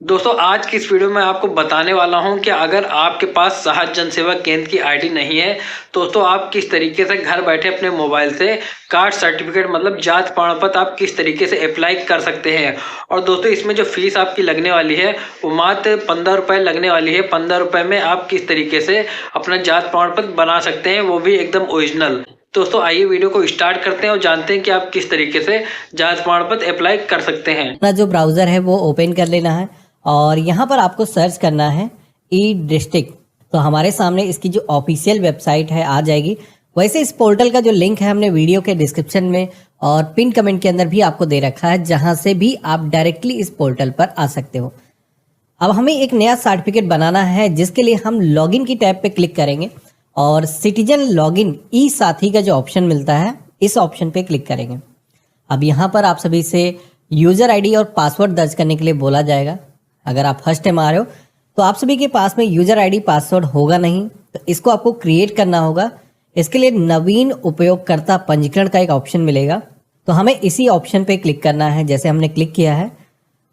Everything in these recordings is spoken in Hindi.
दोस्तों आज की इस वीडियो में आपको बताने वाला हूं कि अगर आपके पास साहस जन सेवा केंद्र की आईडी नहीं है दोस्तों आप किस तरीके से घर बैठे अपने मोबाइल से कास्ट सर्टिफिकेट मतलब जात प्रमाण पत्र आप किस तरीके से अप्लाई कर सकते हैं। और दोस्तों इसमें जो फीस आपकी लगने वाली है वो मात्र 15 रुपये लगने वाली है। 15 रुपये में आप किस तरीके से अपना जात प्रमाण पत्र बना सकते हैं, वो भी एकदम ओरिजिनल। दोस्तों आइए वीडियो को स्टार्ट करते हैं और जानते हैं कि आप किस तरीके से जात प्रमाण पत्र अप्लाई कर सकते हैं। अपना जो ब्राउज़र है वो ओपन कर लेना है और यहाँ पर आपको सर्च करना है ई डिस्ट्रिक्ट। तो हमारे सामने इसकी जो ऑफिशियल वेबसाइट है आ जाएगी। वैसे इस पोर्टल का जो लिंक है हमने वीडियो के डिस्क्रिप्शन में और पिन कमेंट के अंदर भी आपको दे रखा है, जहाँ से भी आप डायरेक्टली इस पोर्टल पर आ सकते हो। अब हमें एक नया सर्टिफिकेट बनाना है जिसके लिए हम लॉगिन की टैब पे क्लिक करेंगे और सिटीजन लॉगिन ई साथी का जो ऑप्शन मिलता है इस ऑप्शन पे क्लिक करेंगे। अब यहाँ पर आप सभी से यूज़र आईडी और पासवर्ड दर्ज करने के लिए बोला जाएगा। अगर आप फर्स्ट टाइम आ रहे हो तो आप सभी के पास में यूज़र आईडी पासवर्ड होगा नहीं, तो इसको आपको क्रिएट करना होगा। इसके लिए नवीन उपयोगकर्ता पंजीकरण का एक ऑप्शन मिलेगा, तो हमें इसी ऑप्शन पे क्लिक करना है। जैसे हमने क्लिक किया है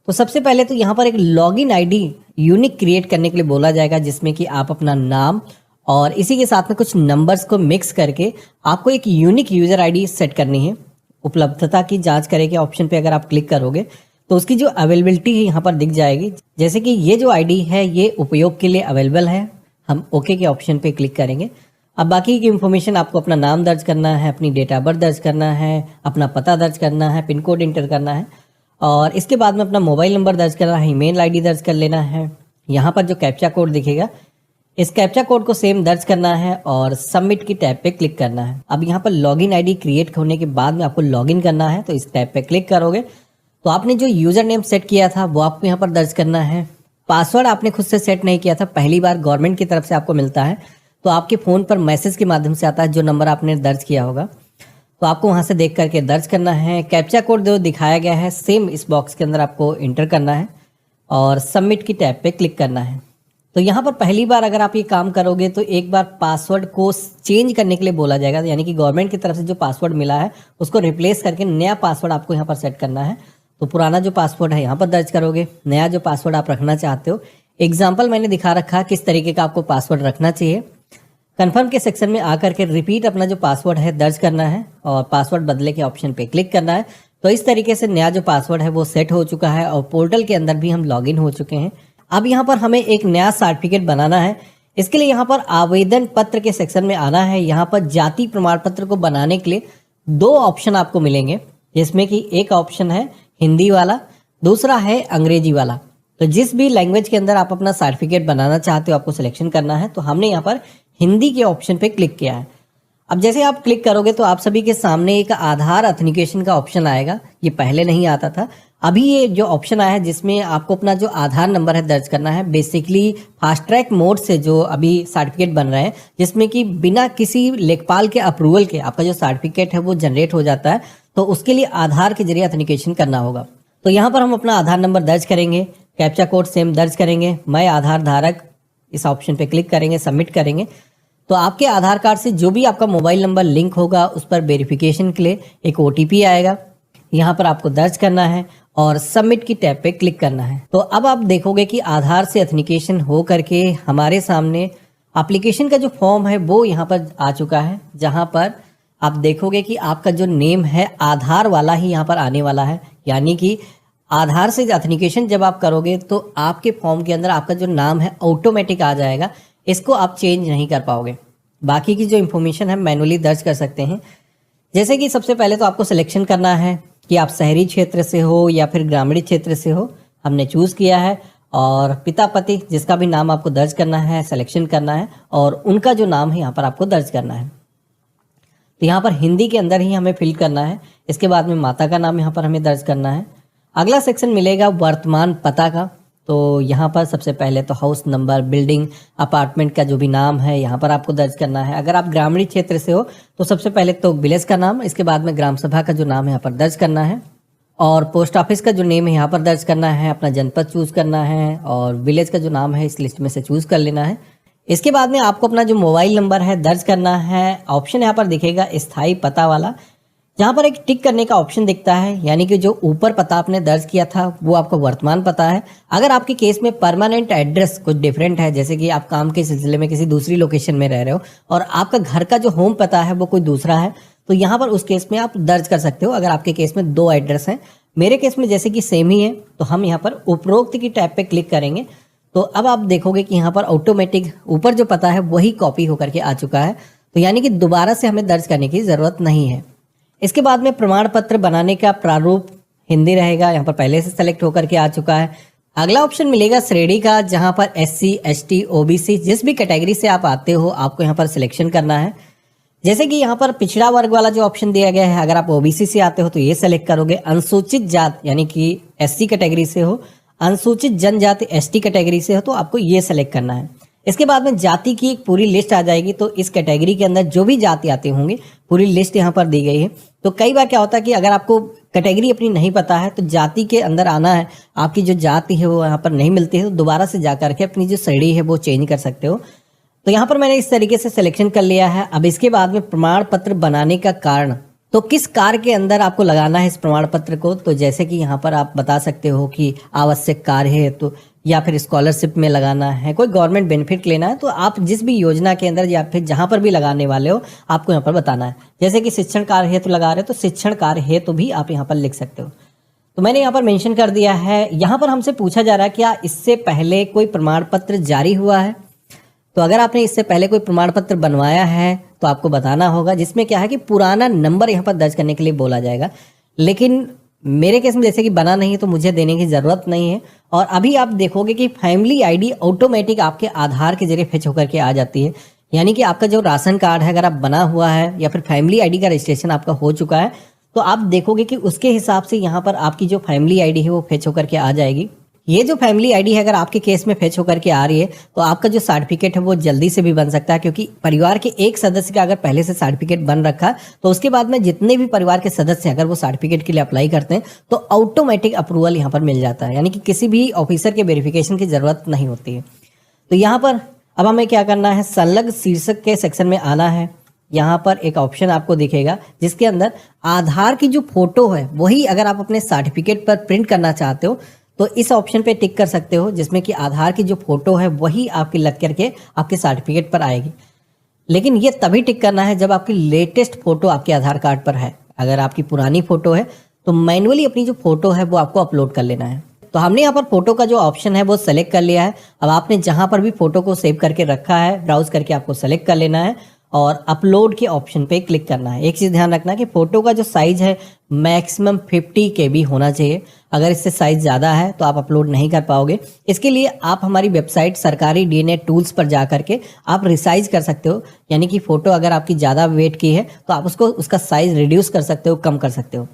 तो सबसे पहले तो यहाँ पर एक लॉगिन आईडी यूनिक क्रिएट करने के लिए बोला जाएगा, जिसमें कि आप अपना नाम और इसी के साथ में कुछ नंबर्स को मिक्स करके आपको एक यूनिक यूज़र आईडी सेट करनी है। उपलब्धता की जांच करें के ऑप्शन पे अगर आप क्लिक करोगे तो उसकी जो अवेलेबिलिटी है यहाँ पर दिख जाएगी। जैसे कि ये जो आईडी है ये उपयोग के लिए अवेलेबल है, हम ओके के ऑप्शन पे क्लिक करेंगे। अब बाकी की इन्फॉर्मेशन आपको अपना नाम दर्ज करना है, अपनी डेट ऑफ बर्थ दर्ज करना है, अपना पता दर्ज करना है, पिन कोड इंटर करना है और इसके बाद में अपना मोबाइल नंबर दर्ज करना है, ईमेल आईडी दर्ज कर लेना है। यहाँ पर जो कैप्चा कोड दिखेगा इस कैप्चा कोड को सेम दर्ज करना है और सबमिट की टैब पे क्लिक करना है। अब यहाँ पर लॉगिन आईडी क्रिएट होने के बाद में आपको लॉगिन करना है, तो इस टैब पे क्लिक करोगे तो आपने जो यूज़र नेम सेट किया था वो आपको यहाँ पर दर्ज करना है। पासवर्ड आपने खुद से सेट नहीं किया था, पहली बार गवर्नमेंट की तरफ से आपको मिलता है, तो आपके फ़ोन पर मैसेज के माध्यम से आता है जो नंबर आपने दर्ज किया होगा, तो आपको वहाँ से देख करके दर्ज करना है। कैप्चा कोड जो दिखाया गया है सेम इस बॉक्स के अंदर आपको इंटर करना है और सबमिट की टैब पे क्लिक करना है। तो यहाँ पर पहली बार अगर आप ये काम करोगे तो एक बार पासवर्ड को चेंज करने के लिए बोला जाएगा, यानी कि गवर्नमेंट की तरफ से जो पासवर्ड मिला है उसको रिप्लेस करके नया पासवर्ड आपको यहाँ पर सेट करना है। तो पुराना जो पासवर्ड है यहाँ पर दर्ज करोगे, नया जो पासवर्ड आप रखना चाहते हो, एग्जाम्पल मैंने दिखा रखा किस तरीके का आपको पासवर्ड रखना चाहिए। कन्फर्म के सेक्शन में आकर के रिपीट अपना जो पासवर्ड है दर्ज करना है और पासवर्ड बदले के ऑप्शन पे क्लिक करना है। तो इस तरीके से नया जो पासवर्ड है वो सेट हो चुका है और पोर्टल के अंदर भी हम लॉगिन हो चुके हैं। अब यहाँ पर हमें एक नया सर्टिफिकेट बनाना है। इसके लिए यहाँ पर आवेदन पत्र के सेक्शन में आना है। यहाँ पर जाति प्रमाण पत्र को बनाने के लिए दो ऑप्शन आपको मिलेंगे, जिसमें कि एक ऑप्शन है हिंदी वाला, दूसरा है अंग्रेजी वाला। तो जिस भी लैंग्वेज के अंदर आप अपना सर्टिफिकेट बनाना चाहते हो आपको सिलेक्शन करना है। तो हमने यहाँ पर हिंदी के ऑप्शन पे क्लिक किया है। अब जैसे आप क्लिक करोगे तो आप सभी के सामने एक आधार ऑथेंटिकेशन का ऑप्शन आएगा, ये पहले नहीं आता था। अभी ये जो ऑप्शन आया है जिसमें आपको अपना जो आधार नंबर है दर्ज करना है। बेसिकली फास्ट ट्रैक मोड से जो अभी सर्टिफिकेट बन रहे हैं, जिसमें कि बिना किसी लेखपाल के अप्रूवल के आपका जो सर्टिफिकेट है वो जनरेट हो जाता है, तो उसके लिए आधार के जरिए ऑथेंटिकेशन करना होगा। तो यहाँ पर हम अपना आधार नंबर दर्ज करेंगे, कैप्चा कोड सेम दर्ज करेंगे, मैं आधार धारक इस ऑप्शन पे क्लिक करेंगे, सबमिट करेंगे। तो आपके आधार कार्ड से जो भी आपका मोबाइल नंबर लिंक होगा उस पर वेरिफिकेशन के लिए एक OTP आएगा, यहाँ पर आपको दर्ज करना है और सबमिट की टैब पे क्लिक करना है। तो अब आप देखोगे कि आधार से ऑथेंटिकेशन हो करके हमारे सामने एप्लीकेशन का जो फॉर्म है वो यहाँ पर आ चुका है, जहाँ पर आप देखोगे कि आपका जो नेम है आधार वाला ही यहाँ पर आने वाला है। यानी कि आधार से ऑथेंटिकेशन जब आप करोगे तो आपके फॉर्म के अंदर आपका जो नाम है ऑटोमेटिक आ जाएगा, इसको आप चेंज नहीं कर पाओगे। बाकी की जो इन्फॉर्मेशन है मैनुअली दर्ज कर सकते हैं। जैसे कि सबसे पहले तो आपको सिलेक्शन करना है कि आप शहरी क्षेत्र से हो या फिर ग्रामीण क्षेत्र से हो, हमने चूज़ किया है। और पिता पति जिसका भी नाम आपको दर्ज करना है सिलेक्शन करना है और उनका जो नाम है यहाँ पर आपको दर्ज करना है। तो यहाँ पर हिंदी के अंदर ही हमें फिल करना है। इसके बाद में माता का नाम यहाँ पर हमें दर्ज करना है। अगला सेक्शन मिलेगा वर्तमान पता का। तो यहाँ पर सबसे पहले तो हाउस नंबर, बिल्डिंग, अपार्टमेंट का जो भी नाम है यहाँ पर आपको दर्ज करना है। अगर आप ग्रामीण क्षेत्र से हो तो सबसे पहले तो विलेज का नाम, इसके बाद में ग्राम सभा का जो नाम है यहाँ पर दर्ज करना है और पोस्ट ऑफिस का जो नेम है यहाँ पर दर्ज करना है। अपना जनपद चूज़ करना है और विलेज का जो नाम है इस लिस्ट में से चूज़ कर लेना है। इसके बाद में आपको अपना जो मोबाइल नंबर है दर्ज करना है। ऑप्शन यहाँ पर दिखेगा स्थायी पता वाला, जहाँ पर एक टिक करने का ऑप्शन दिखता है, यानी कि जो ऊपर पता आपने दर्ज किया था वो आपका वर्तमान पता है। अगर आपके केस में परमानेंट एड्रेस कुछ डिफरेंट है, जैसे कि आप काम के सिलसिले में किसी दूसरी लोकेशन में रह रहे हो और आपका घर का जो होम पता है वो कोई दूसरा है, तो यहाँ पर उस केस में आप दर्ज कर सकते हो। अगर आपके केस में 2 एड्रेस हैं, मेरे केस में जैसे कि सेम ही है, तो हम यहाँ पर उपरोक्त की टैब पे क्लिक करेंगे तो अब आप देखोगे कि यहाँ पर ऑटोमेटिक ऊपर जो पता है वही कॉपी होकर के आ चुका है, तो यानी कि दोबारा से हमें दर्ज करने की ज़रूरत नहीं है। इसके बाद में प्रमाण पत्र बनाने का प्रारूप हिंदी रहेगा, यहाँ पर पहले से सेलेक्ट होकर के आ चुका है। अगला ऑप्शन मिलेगा श्रेणी का, जहाँ पर SC ST OBC जिस भी कैटेगरी से आप आते हो आपको यहाँ पर सिलेक्शन करना है। जैसे कि यहाँ पर पिछड़ा वर्ग वाला जो ऑप्शन दिया गया है, अगर आप OBC से आते हो तो ये सेलेक्ट करोगे। अनुसूचित जात यानी कि SC कैटेगरी से हो, अनुसूचित जनजाति ST कैटेगरी से हो तो आपको ये सेलेक्ट करना है। इसके बाद में जाति की एक पूरी लिस्ट आ जाएगी, तो इस कैटेगरी के अंदर जो भी जाति आते होंगे पूरी लिस्ट यहाँ पर दी गई है। तो कई बार क्या होता है कि अगर आपको कैटेगरी अपनी नहीं पता है तो जाति के अंदर आना है, आपकी जो जाति है वो यहाँ पर नहीं मिलती है, तो दोबारा से जा करके अपनी जो श्रेणी है वो चेंज कर सकते हो। तो यहाँ पर मैंने इस तरीके से सिलेक्शन कर लिया है। अब इसके बाद में प्रमाण पत्र बनाने का कारण, तो किस कार्य के अंदर आपको लगाना है इस प्रमाण पत्र को, तो जैसे कि यहाँ पर आप बता सकते हो कि आवश्यक कार्य है तो, या फिर स्कॉलरशिप में लगाना है, कोई गवर्नमेंट बेनिफिट लेना है, तो आप जिस भी योजना के अंदर या फिर जहाँ पर भी लगाने वाले हो आपको यहाँ पर बताना है। जैसे कि शिक्षण कार्य हेतु लगा रहे हो तो शिक्षण कार्य हेतु भी आप यहाँ पर लिख सकते हो। तो मैंने यहाँ पर मेंशन कर दिया है। यहाँ पर हमसे पूछा जा रहा है क्या इससे पहले कोई प्रमाण पत्र जारी हुआ है, तो अगर आपने इससे पहले कोई प्रमाण पत्र बनवाया है तो आपको बताना होगा, जिसमें क्या है कि पुराना नंबर यहाँ पर दर्ज करने के लिए बोला जाएगा। लेकिन मेरे केस में जैसे कि बना नहीं है तो मुझे देने की ज़रूरत नहीं है। और अभी आप देखोगे कि फैमिली आईडी ऑटोमेटिक आपके आधार के जरिए फेच होकर के आ जाती है, यानी कि आपका जो राशन कार्ड है अगर आप बना हुआ है या फिर फैमिली आईडी का रजिस्ट्रेशन आपका हो चुका है तो आप देखोगे कि उसके हिसाब से यहाँ पर आपकी जो फैमिली आईडी है वो फेच होकर के आ जाएगी। ये जो फैमिली आईडी है अगर आपके केस में फेच होकर के आ रही है तो आपका जो सर्टिफिकेट है वो जल्दी से भी बन सकता है, क्योंकि परिवार के एक सदस्य का अगर पहले से सर्टिफिकेट बन रखा है तो उसके बाद में जितने भी परिवार के सदस्य अगर वो सर्टिफिकेट के लिए अप्लाई करते हैं तो ऑटोमेटिक अप्रूवल यहाँ पर मिल जाता है, यानी कि किसी भी ऑफिसर के वेरिफिकेशन की ज़रूरत नहीं होती है। तो यहाँ पर अब हमें क्या करना है, संलग्न शीर्षक के सेक्शन में आना है। यहाँ पर एक ऑप्शन आपको दिखेगा जिसके अंदर आधार की जो फोटो है वही अगर आप अपने सर्टिफिकेट पर प्रिंट करना चाहते हो तो इस ऑप्शन पे टिक कर सकते हो, जिसमें कि आधार की जो फोटो है वही आपकी लग करके आपके सर्टिफिकेट पर आएगी। लेकिन ये तभी टिक करना है जब आपकी लेटेस्ट फोटो आपके आधार कार्ड पर है। अगर आपकी पुरानी फोटो है तो मैनुअली अपनी जो फोटो है वो आपको अपलोड कर लेना है। तो हमने यहाँ पर फोटो का जो ऑप्शन है वो सेलेक्ट कर लिया है। अब आपने जहाँ पर भी फोटो को सेव करके रखा है ब्राउज करके आपको सेलेक्ट कर लेना है और अपलोड के ऑप्शन पे क्लिक करना है। एक चीज़ ध्यान रखना कि फ़ोटो का जो साइज़ है मैक्सिमम 50 KB होना चाहिए। अगर इससे साइज़ ज़्यादा है तो आप अपलोड नहीं कर पाओगे। इसके लिए आप हमारी वेबसाइट सरकारी DNA टूल्स पर जा करके आप रिसाइज कर सकते हो, यानी कि फ़ोटो अगर आपकी ज़्यादा वेट की है तो आप उसका साइज़ रिड्यूस कर सकते हो, कम कर सकते हो।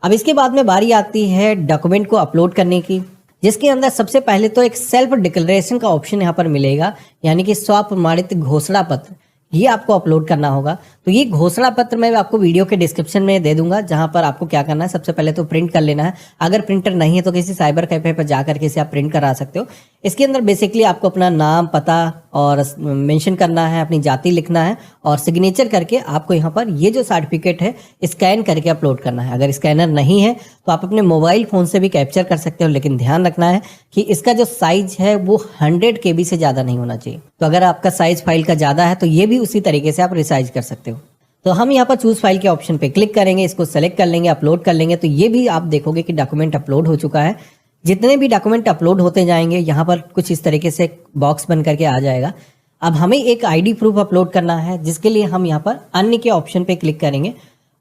अब इसके बाद में बारी आती है डॉक्यूमेंट को अपलोड करने की, जिसके अंदर सबसे पहले तो एक सेल्फ डिक्लेरेशन का ऑप्शन यहाँ पर मिलेगा, यानी कि स्वप्रमाणित घोषणा पत्र, ये आपको अपलोड करना होगा। तो ये घोषणा पत्र मैं आपको वीडियो के डिस्क्रिप्शन में दे दूंगा, जहां पर आपको क्या करना है, सबसे पहले तो प्रिंट कर लेना है। अगर प्रिंटर नहीं है तो किसी साइबर कैफे पर जा करके इसे आप प्रिंट करा सकते हो। इसके अंदर बेसिकली आपको अपना नाम, पता और मेंशन करना है, अपनी जाति लिखना है और सिग्नेचर करके आपको यहाँ पर ये जो सर्टिफिकेट है स्कैन करके अपलोड करना है। अगर स्कैनर नहीं है तो आप अपने मोबाइल फ़ोन से भी कैप्चर कर सकते हो, लेकिन ध्यान रखना है कि इसका जो साइज है वो 100 KB से ज़्यादा नहीं होना चाहिए। तो अगर आपका साइज फाइल का ज़्यादा है तो ये भी उसी तरीके से आप रिसाइज कर सकते हो। तो हम यहाँ पर चूज फाइल के ऑप्शन पे क्लिक करेंगे, इसको सेलेक्ट कर लेंगे, अपलोड कर लेंगे। तो ये भी आप देखोगे कि डॉक्यूमेंट अपलोड हो चुका है। जितने भी डॉक्यूमेंट अपलोड होते जाएंगे यहाँ पर कुछ इस तरीके से बॉक्स बन करके आ जाएगा। अब हमें एक ID प्रूफ अपलोड करना है, जिसके लिए हम यहाँ पर अन्य के ऑप्शन पे क्लिक करेंगे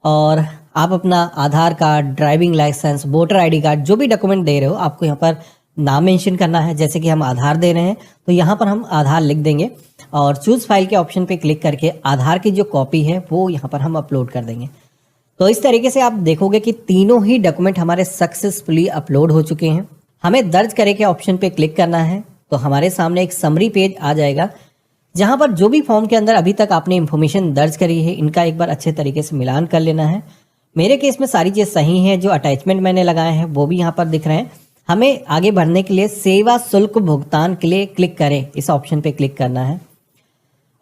और आप अपना Aadhaar card, driving licence, voter ID card, जो भी डॉक्यूमेंट दे रहे हो आपको यहाँ पर नाम मेंशन करना है। जैसे कि हम आधार दे रहे हैं तो यहाँ पर हम आधार लिख देंगे और चूज फाइल के ऑप्शन पे क्लिक करके आधार की जो कॉपी है वो यहाँ पर हम अपलोड कर देंगे। तो इस तरीके से आप देखोगे कि तीनों ही डॉक्यूमेंट हमारे सक्सेसफुली अपलोड हो चुके हैं। हमें दर्ज करे के ऑप्शन पे क्लिक करना है तो हमारे सामने एक समरी पेज आ जाएगा, जहाँ पर जो भी फॉर्म के अंदर अभी तक आपने इन्फॉर्मेशन दर्ज करी है इनका एक बार अच्छे तरीके से मिलान कर लेना है। मेरे केस में सारी चीज़ सही है, जो अटैचमेंट मैंने लगाए हैं वो भी यहाँ पर दिख रहे हैं। हमें आगे बढ़ने के लिए सेवा शुल्क भुगतान के लिए क्लिक करें, इस ऑप्शन पे क्लिक करना है।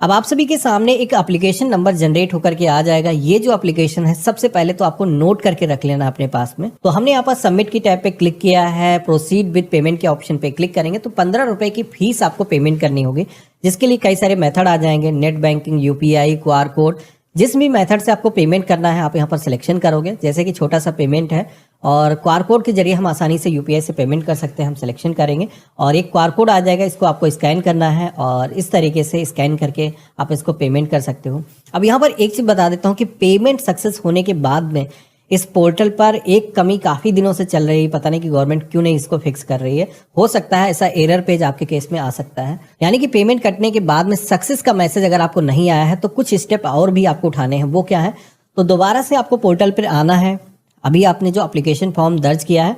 अब आप सभी के सामने एक एप्लीकेशन नंबर जनरेट होकर के आ जाएगा। ये जो एप्लीकेशन है सबसे पहले तो आपको नोट करके रख लेना अपने पास में। तो हमने यहाँ पर सबमिट की टैब पे क्लिक किया है, प्रोसीड विद पेमेंट के ऑप्शन पे क्लिक करेंगे तो 15 रुपए की फीस आपको पेमेंट करनी होगी, जिसके लिए कई सारे मेथड आ जाएंगे, net banking, UPI, QR code, जिस भी मेथड से आपको पेमेंट करना है आप यहाँ पर सिलेक्शन करोगे। जैसे कि छोटा सा पेमेंट है और क्यूआर कोड के जरिए हम आसानी से यूपीआई से पेमेंट कर सकते हैं, हम सिलेक्शन करेंगे और एक क्यूआर कोड आ जाएगा, इसको आपको स्कैन करना है और इस तरीके से स्कैन करके आप इसको पेमेंट कर सकते हो। अब यहाँ पर एक चीज़ बता देता हूँ कि पेमेंट सक्सेस होने के बाद में इस पोर्टल पर एक कमी काफ़ी दिनों से चल रही है, पता नहीं कि गवर्नमेंट क्यों नहीं इसको फिक्स कर रही है। हो सकता है ऐसा एरर पेज आपके केस में आ सकता है, यानी कि पेमेंट कटने के बाद में सक्सेस का मैसेज अगर आपको नहीं आया है तो कुछ स्टेप और भी आपको उठाने हैं। वो क्या है, तो दोबारा से आपको पोर्टल पर आना है। अभी आपने जो एप्लीकेशन फॉर्म दर्ज किया है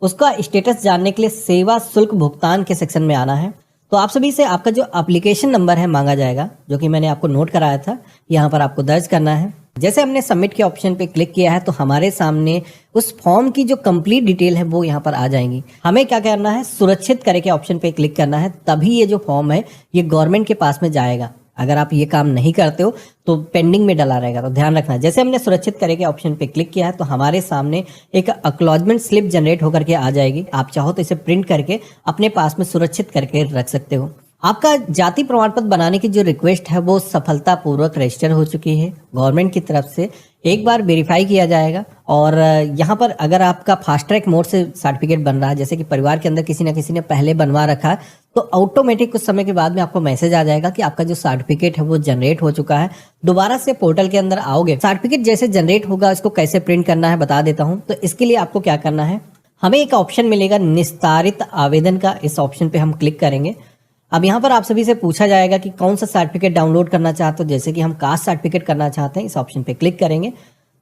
उसका स्टेटस जानने के लिए सेवा शुल्क भुगतान के सेक्शन में आना है। तो आप सभी से आपका जो एप्लीकेशन नंबर है मांगा जाएगा, जो कि मैंने आपको नोट कराया था, यहाँ पर आपको दर्ज करना है। जैसे हमने सबमिट के ऑप्शन पे क्लिक किया है तो हमारे सामने उस फॉर्म की जो कंप्लीट डिटेल है वो यहाँ पर आ जाएंगी। हमें क्या करना है, सुरक्षित करे के ऑप्शन पे क्लिक करना है, तभी ये जो फॉर्म है ये गवर्नमेंट के पास में जाएगा। अगर आप ये काम नहीं करते हो तो पेंडिंग में डला रहेगा, तो ध्यान रखना। जैसे हमने सुरक्षित करे के ऑप्शन पे क्लिक किया है तो हमारे सामने एक एक्नॉलेजमेंट स्लिप जनरेट होकर के आ जाएगी। आप चाहो तो इसे प्रिंट करके अपने पास में सुरक्षित करके रख सकते हो। आपका जाति प्रमाण पत्र बनाने की जो रिक्वेस्ट है वो सफलतापूर्वक रजिस्टर हो चुकी है गवर्नमेंट की तरफ से। एक बार वेरीफाई किया जाएगा और यहाँ पर अगर आपका फास्ट ट्रैक मोड से सर्टिफिकेट बन रहा है, जैसे कि परिवार के अंदर किसी न किसी ने पहले बनवा रखा है, तो ऑटोमेटिक कुछ समय के बाद में आपको मैसेज आ जाएगा कि आपका जो सर्टिफिकेट है वो जनरेट हो चुका है। दोबारा से पोर्टल के अंदर आओगे, सर्टिफिकेट जैसे जनरेट होगा इसको कैसे प्रिंट करना है बता देता हूँ। तो इसके लिए आपको क्या करना है, हमें एक ऑप्शन मिलेगा निस्तारित आवेदन का, इस ऑप्शन पे हम क्लिक करेंगे। अब यहाँ पर आप सभी से पूछा जाएगा कि कौन सा सर्टिफिकेट डाउनलोड करना चाहते हो, जैसे कि हम कास्ट सर्टिफिकेट करना चाहते हैं, इस ऑप्शन पे क्लिक करेंगे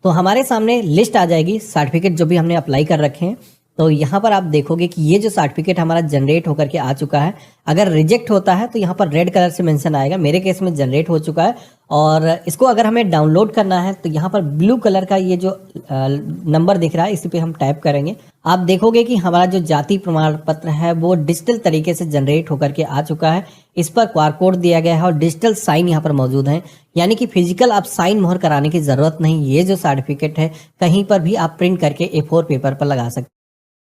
तो हमारे सामने लिस्ट आ जाएगी सर्टिफिकेट जो भी हमने अप्लाई कर रखे हैं। तो यहाँ पर आप देखोगे कि ये जो सर्टिफिकेट हमारा जनरेट होकर के आ चुका है, अगर रिजेक्ट होता है तो यहाँ पर रेड कलर से मेंशन आएगा। मेरे केस में जनरेट हो चुका है और इसको अगर हमें डाउनलोड करना है तो यहाँ पर ब्लू कलर का ये जो नंबर दिख रहा है इसी पे हम टाइप करेंगे। आप देखोगे कि हमारा जो जाति प्रमाण पत्र है वो डिजिटल तरीके से जनरेट होकर के आ चुका है। इस पर क्यूआर कोड दिया गया है और डिजिटल साइन यहाँ पर मौजूद है, यानी कि फिजिकल आप साइन मोहर कराने की जरूरत नहीं। ये जो सर्टिफिकेट है कहीं पर भी आप प्रिंट करके A4 पेपर पर लगा सकते हैं।